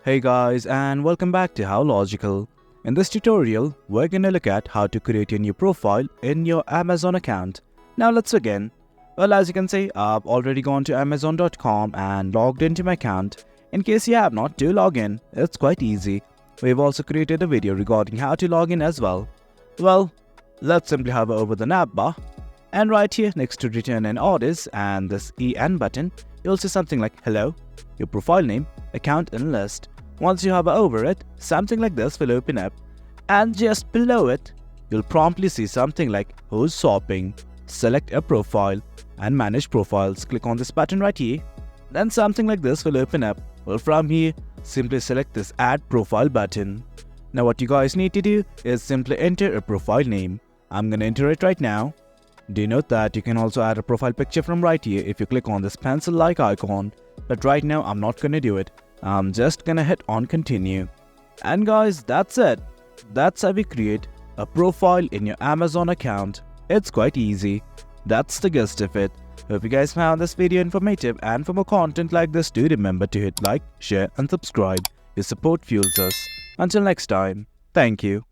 Hey guys, and welcome back to How Logical. In this tutorial, we're gonna look at how to create a new profile in your Amazon account. Now let's begin. Well, as you can see, I've already gone to Amazon.com and logged into my account. In case you have not, do log in. It's quite easy. We've also created a video regarding how to log in as well. Well, let's simply hover over the navbar, and right here next to return and orders and this EN button, you'll see something like hello, your profile name, account and list. Once you hover over it, something like this will open up, and just below it, you'll promptly see something like who's shopping. Select a profile and manage profiles. Click on this button right here. Then something like this will open up. Well, from here, simply select this add profile button. Now what you guys need to do is simply enter a profile name. I'm gonna enter it right now. Do note that you can also add a profile picture from right here if you click on this pencil-like icon, but right now I'm not gonna do it. I'm just gonna hit on continue. And guys, that's it. That's how we create a profile in your Amazon account. It's quite easy. That's the gist of it. Hope you guys found this video informative, and for more content like this, do remember to hit like, share and subscribe. Your support fuels us. Until next time, thank you.